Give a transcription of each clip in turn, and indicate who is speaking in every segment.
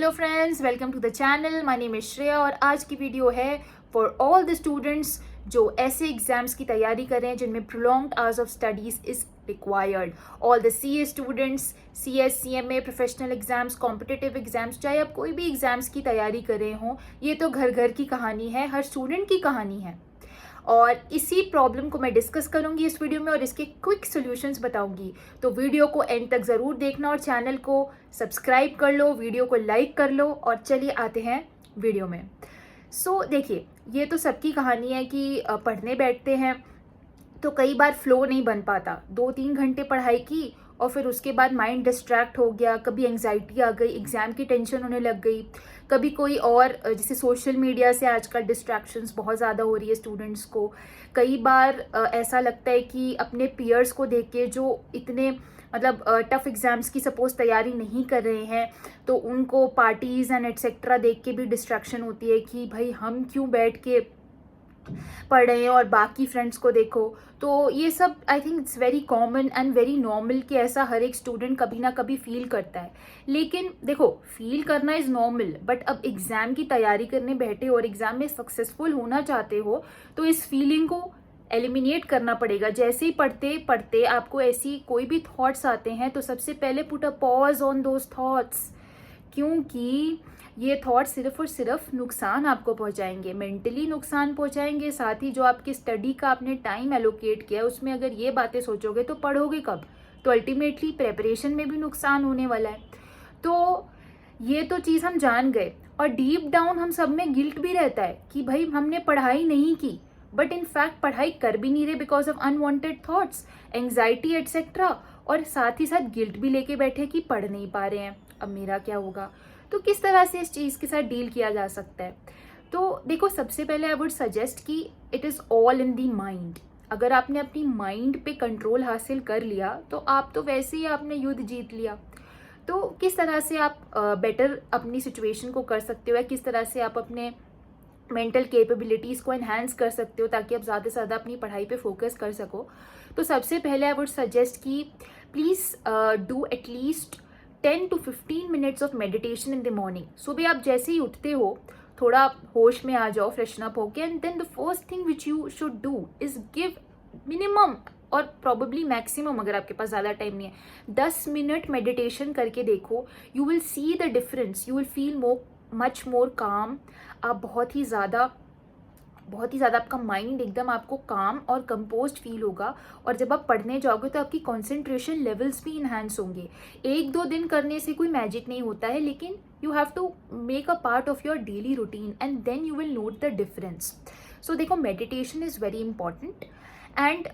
Speaker 1: Hello friends, welcome to the channel. My name is Shreya और आज की वीडियो है फॉर ऑल द स्टूडेंट्स जो ऐसे एग्जाम्स की तैयारी कर रहे हैं जिनमें prolonged hours of studies is required. All the CA students, CS, CMA, professional exams, competitive exams, चाहे आप कोई भी एग्जाम्स की तैयारी कर रहे हों, ये तो घर घर की कहानी है, हर स्टूडेंट की कहानी है। और इसी प्रॉब्लम को मैं डिस्कस करूंगी इस वीडियो में और इसके क्विक सॉल्यूशंस बताऊंगी। तो वीडियो को एंड तक ज़रूर देखना और चैनल को सब्सक्राइब कर लो, वीडियो को लाइक कर लो और चलिए आते हैं वीडियो में। देखिए, ये तो सबकी कहानी है कि पढ़ने बैठते हैं तो कई बार फ्लो नहीं बन पाता। 2-3 घंटे पढ़ाई की और फिर उसके बाद माइंड डिस्ट्रैक्ट हो गया, कभी एंग्जाइटी आ गई, एग्जाम की टेंशन होने लग गई, कभी कोई और जैसे सोशल मीडिया से आजकल डिस्ट्रैक्शंस बहुत ज़्यादा हो रही है स्टूडेंट्स को। कई बार ऐसा लगता है कि अपने पीयर्स को देख के जो इतने टफ एग्जाम्स की सपोज तैयारी नहीं कर रहे हैं तो उनको पार्टीज़ एंड एटसेट्रा देख के भी डिस्ट्रैक्शन होती है कि भाई हम क्यों बैठ के पढ़ रहे हैं और बाकी फ्रेंड्स को देखो। तो ये सब I think it's very common and very normal कि ऐसा हर एक स्टूडेंट कभी ना कभी फील करता है। लेकिन देखो, फील करना इज़ नॉर्मल, बट अब एग्ज़ाम की तैयारी करने बैठे और एग्ज़ाम में सक्सेसफुल होना चाहते हो तो इस फीलिंग को एलिमिनेट करना पड़ेगा। जैसे ही पढ़ते पढ़ते आपको ऐसी कोई भी थॉट्स आते हैं तो सबसे पहले put a pause on those thoughts, क्योंकि ये थॉट सिर्फ और सिर्फ नुकसान आपको पहुंचाएंगे, मेंटली नुकसान पहुंचाएंगे। साथ ही जो आपकी स्टडी का आपने टाइम एलोकेट किया उसमें अगर ये बातें सोचोगे तो पढ़ोगे कब? तो अल्टीमेटली प्रेपरेशन में भी नुकसान होने वाला है। तो ये तो चीज़ हम जान गए और डीप डाउन हम सब में गिल्ट भी रहता है कि भाई हमने पढ़ाई नहीं की, बट इन फैक्ट पढ़ाई कर भी नहीं रहे because of unwanted thoughts, anxiety etcetera, और साथ ही साथ गिल्ट भी लेके बैठे कि पढ़ नहीं पा रहे हैं, अब मेरा क्या होगा। तो किस तरह से इस चीज़ के साथ डील किया जा सकता है? तो देखो, सबसे पहले आई वुड सजेस्ट कि it is all in the mind. अगर आपने अपनी माइंड पे कंट्रोल हासिल कर लिया तो आप तो वैसे ही आपने युद्ध जीत लिया। तो किस तरह से आप बेटर अपनी सिचुएशन को कर सकते हो या किस तरह से आप अपने मेंटल कैपेबिलिटीज़ को एनहांस कर सकते हो ताकि आप ज़्यादा से ज़्यादा अपनी पढ़ाई पे फोकस कर सको। तो सबसे पहले आई वुड सजेस्ट कि please do at least 10 to 15 minutes of meditation in the morning. सुबह आप जैसे ही उठते हो थोड़ा होश में आ जाओ, फ्रेशन अप होके, and then the first thing which you should do is give minimum और प्रॉबेबली मैक्सिमम, अगर आपके पास ज़्यादा टाइम नहीं है, 10 मिनट मेडिटेशन करके देखो। You will see the difference, you will feel much more काम। आप बहुत ही ज़्यादा आपका माइंड एकदम आपको काम और कंपोज्ड फील होगा। और जब आप पढ़ने जाओगे तो आपकी कंसंट्रेशन लेवल्स भी इन्हांस होंगे। 1-2 दिन करने से कोई मैजिक नहीं होता है, लेकिन you have to make a part of your daily routine and then you will note the difference. So देखो, meditation is very important and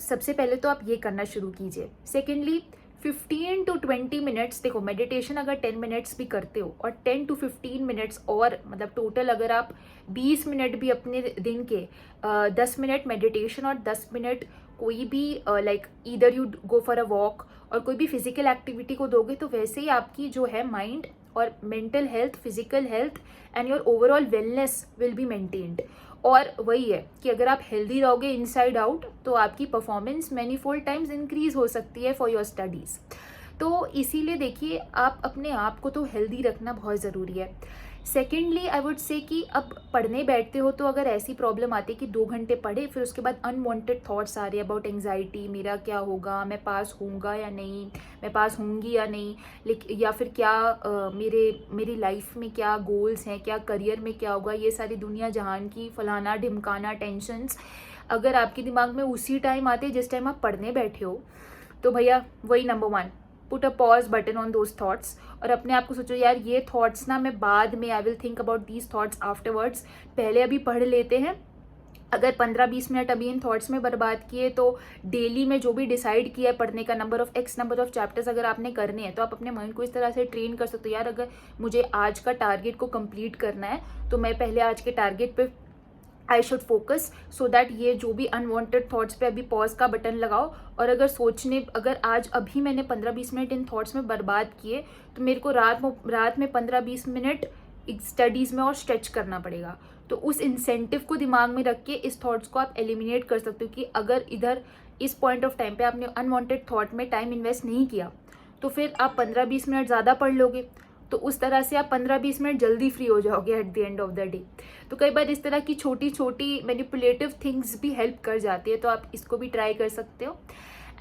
Speaker 1: सबसे पहले तो आप ये करना शुरू कीजिए। सेकेंडली, 15 to 20 मिनट्स, देखो मेडिटेशन अगर 10 मिनट्स भी करते हो और 10 to 15 मिनट्स और टोटल अगर आप 20 मिनट भी अपने दिन के 10 मिनट मेडिटेशन और 10 मिनट कोई भी either you go for a walk और कोई भी फिजिकल एक्टिविटी को दोगे तो वैसे ही आपकी जो है माइंड और mental health, physical health and your overall wellness will be maintained. और वही है कि अगर आप हेल्दी रहोगे इनसाइड आउट तो आपकी परफॉर्मेंस मैनीफोल्ड टाइम्स इंक्रीज हो सकती है फॉर योर स्टडीज़। तो इसीलिए देखिए, आप अपने आप को तो हेल्दी रखना बहुत ज़रूरी है। सेकेंडली, आई वुड से कि अब पढ़ने बैठते हो तो अगर ऐसी प्रॉब्लम आती है कि 2 घंटे पढ़े फिर उसके बाद अनवांटेड थॉट्स आ रहे हैं अबाउट एंग्जाइटी, मेरा क्या होगा, मैं पास होऊंगा या नहीं, मैं पास होंगी या नहीं, लेकिन या फिर क्या मेरी लाइफ में क्या गोल्स हैं, क्या करियर में क्या होगा, ये सारी दुनिया जहान की फलाना ढिमकाना टेंशन्स अगर आपके दिमाग में उसी टाइम आते हैं जिस टाइम आप पढ़ने बैठे हो, तो भैया वही number 1, put a pause button on those thoughts और अपने आप को सोचो, यार ये थॉट्स ना मैं बाद में, I will think about these thoughts afterwards, पहले अभी पढ़ लेते हैं। अगर 15-20 मिनट अभी इन थॉट्स में बर्बाद किए तो डेली में जो भी डिसाइड किया है पढ़ने का नंबर ऑफ चैप्टर्स अगर आपने करने हैं तो आप अपने माइंड को इस तरह से ट्रेन कर सकते हो, यार अगर मुझे आज का टारगेट को कंप्लीट करना है तो मैं पहले आज के टारगेट पे I should focus, so that ये जो भी अनवांटेड थॉट्स पे अभी पॉज का बटन लगाओ। और अगर आज अभी मैंने 15-20 मिनट इन थॉट्स में बर्बाद किए तो मेरे को रात में 15-20 मिनट स्टडीज़ में और स्ट्रेच करना पड़ेगा। तो उस इंसेंटिव को दिमाग में रख के इस थॉट्स को आप एलिमिनेट कर सकते हो कि अगर इधर इस पॉइंट ऑफ टाइम पे आपने अनवांटेड थॉट में टाइम इन्वेस्ट नहीं किया तो फिर आप 15-20 मिनट ज़्यादा पढ़ लोगे तो उस तरह से आप 15-20 मिनट जल्दी फ्री हो जाओगे at the end of the day. तो कई बार इस तरह की छोटी छोटी मैनिपुलेटिव थिंग्स भी हेल्प कर जाती है, तो आप इसको भी ट्राई कर सकते हो।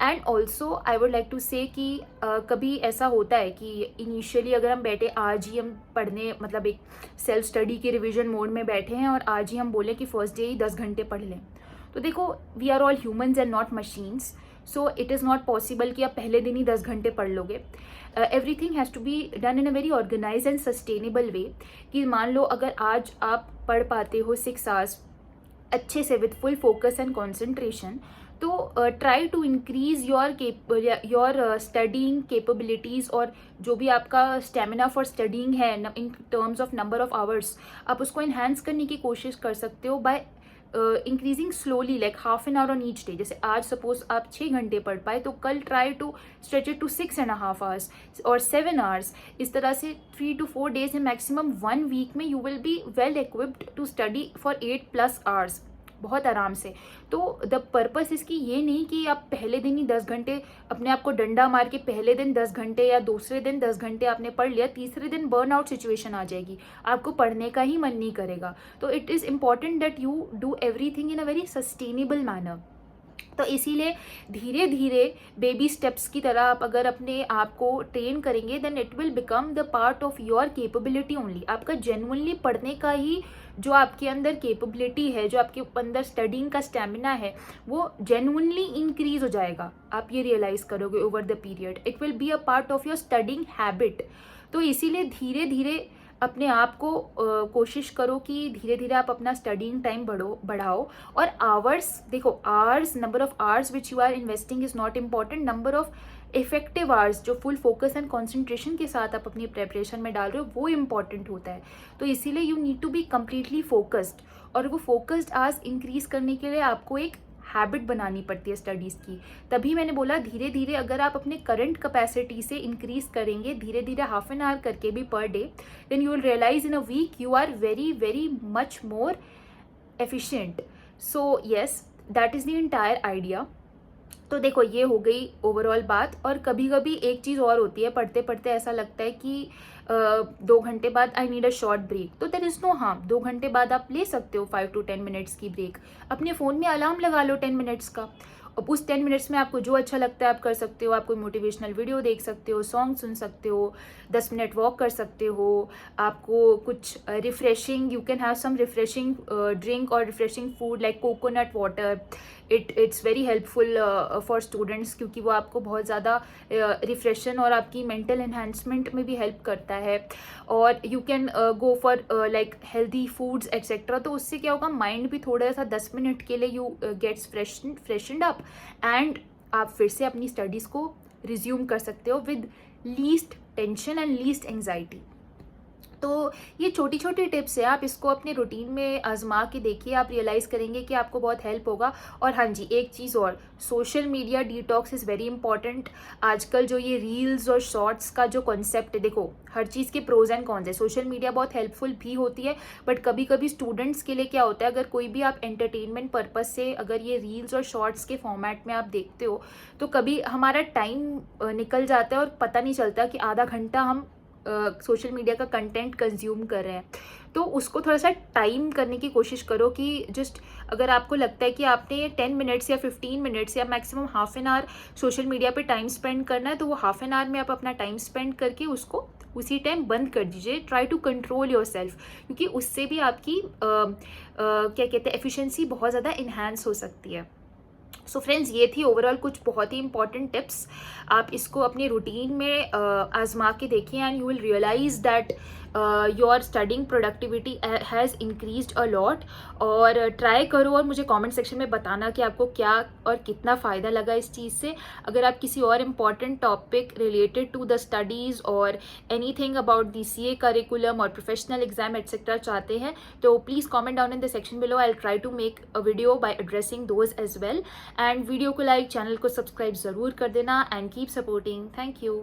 Speaker 1: And also I would like to say कि कभी ऐसा होता है कि इनिशियली अगर हम बैठे आज ही हम पढ़ने, मतलब एक सेल्फ स्टडी के रिविजन मोड में बैठे हैं और आज ही हम बोलें कि फर्स्ट डे ही 10 घंटे पढ़ लें, तो देखो we are all humans and not machines, so it is not possible कि आप पहले दिन ही 10 घंटे पढ़ लोगे। Everything has to be done in a very organise and sustainable way, कि मान लो अगर आज आप पढ़ पाते हो 6 आवर्स अच्छे से with full focus and concentration, तो try to increase your studying capabilities, और जो भी आपका स्टेमिना फॉर स्टडीइंग है in terms of number of hours, आप उसको इन्हांस करने की कोशिश कर सकते हो by increasing slowly, like half an hour on each day. जैसे आज सपोज आप 6 घंटे पढ़ पाए, तो कल try to stretch it to 6.5 hours और 7 आवर्स। इस तरह से 3 to 4 days में मैक्सिमम 1 week में you will be well equipped to study for 8+ hours, बहुत आराम से। तो द पर्पस इसकी ये नहीं कि आप पहले दिन ही 10 घंटे अपने आप को डंडा मार के पहले दिन 10 घंटे या दूसरे दिन 10 घंटे आपने पढ़ लिया, तीसरे दिन बर्नआउट सिचुएशन आ जाएगी, आपको पढ़ने का ही मन नहीं करेगा। तो it is important that you do everything in a very sustainable manner. तो इसीलिए धीरे धीरे बेबी स्टेप्स की तरह आप अगर अपने आप को ट्रेन करेंगे, then it will become the part of your capability only. आपका जेन्युइनली पढ़ने का ही जो आपके अंदर कैपेबिलिटी है, जो आपके अंदर स्टडिंग का स्टेमिना है, वो जेन्युइनली इंक्रीज हो जाएगा। आप ये रियलाइज करोगे over the period, it will be a part of your studying habit. तो इसीलिए धीरे धीरे अपने आप को कोशिश करो कि धीरे धीरे आप अपना स्टडिंग टाइम बढ़ाओ। और आवर्स, देखो hours, number of hours which you are investing is not important, number of effective hours जो फुल फोकस एंड कॉन्सेंट्रेशन के साथ आप अपनी प्रेपरेशन में डाल रहे हो, वो इम्पॉर्टेंट होता है। तो इसीलिए you need to be completely focused, और वो फोकस्ड आवर्स इंक्रीज करने के लिए आपको एक हैबिट बनानी पड़ती है स्टडीज़ की। तभी मैंने बोला धीरे धीरे अगर आप अपने करंट कैपेसिटी से इंक्रीज करेंगे, धीरे धीरे हाफ एन आवर करके भी per day, then you will realise in a week you are very very much more efficient. So yes, that is the entire idea. तो देखो ये हो गई ओवरऑल बात। और कभी कभी एक चीज़ और होती है, पढ़ते पढ़ते ऐसा लगता है कि 2 घंटे बाद I need a short break, तो देयर इज़ नो हार्म, 2 घंटे बाद आप ले सकते हो 5 to 10 मिनट्स की ब्रेक। अपने फ़ोन में अलार्म लगा लो 10 मिनट्स का, अब उस 10 मिनट्स में आपको जो अच्छा लगता है आप कर सकते हो। आप कोई मोटिवेशनल वीडियो देख सकते हो, सॉन्ग सुन सकते हो, 10 मिनट वॉक कर सकते हो, आपको कुछ refreshing, you can have some refreshing drink और refreshing food like coconut water. It's very helpful for students, क्योंकि वो आपको बहुत ज़्यादा रिफ्रेशन और आपकी मेंटल एनहांसमेंट में भी हेल्प करता है। और you can go for like healthy foods etcetera. तो उससे क्या होगा, माइंड भी थोड़ा सा 10 मिनट के लिए यू गेट्स फ्रेशनड अप, एंड आप फिर से अपनी स्टडीज़ को रिज्यूम कर सकते हो with least tension and least anxiety. तो ये छोटी छोटी टिप्स है, आप इसको अपने रूटीन में आजमा के देखिए, आप रियलाइज़ करेंगे कि आपको बहुत हेल्प होगा। और हाँ जी, एक चीज़ और, social media detox is very important. आजकल जो ये रील्स और शॉर्ट्स का जो कॉन्सेप्ट है, देखो हर चीज़ के प्रोज एंड कॉन्स है। सोशल मीडिया बहुत हेल्पफुल भी होती है, बट कभी कभी स्टूडेंट्स के लिए क्या होता है, अगर कोई भी आप एंटरटेनमेंट पर्पज़ से अगर ये रील्स और शॉर्ट्स के फॉर्मेट में आप देखते हो, तो कभी हमारा टाइम निकल जाता है और पता नहीं चलता कि आधा घंटा हम सोशल मीडिया का कंटेंट कंज्यूम कर रहे हैं। तो उसको थोड़ा सा टाइम करने की कोशिश करो कि जस्ट अगर आपको लगता है कि आपने 10 मिनट्स या 15 मिनट्स या maximum half an our social media पे टाइम स्पेंड करना है, तो वो हाफ एन आवर में आप अपना टाइम स्पेंड करके उसको उसी टाइम बंद कर दीजिए। Try to control yourself, क्योंकि उससे भी आपकी क्या कहते हैं, एफिशिएंसी बहुत ज़्यादा इन्हांस हो सकती है। सो फ्रेंड्स, ये थी ओवरऑल कुछ बहुत ही इंपॉर्टेंट टिप्स। आप इसको अपने रूटीन में आजमा के देखिए, and you will realise that your studying productivity has increased a lot. और ट्राई करो और मुझे कमेंट सेक्शन में बताना कि आपको क्या और कितना फ़ायदा लगा इस चीज़ से। अगर आप किसी और important topic related to the studies और anything about the CA curriculum और प्रोफेशनल एग्जाम एट्सेट्रा चाहते हैं, तो please comment down in the section below. I will try to make a video by addressing those as well. And video को like, channel को subscribe ज़रूर कर देना, and keep supporting. Thank you.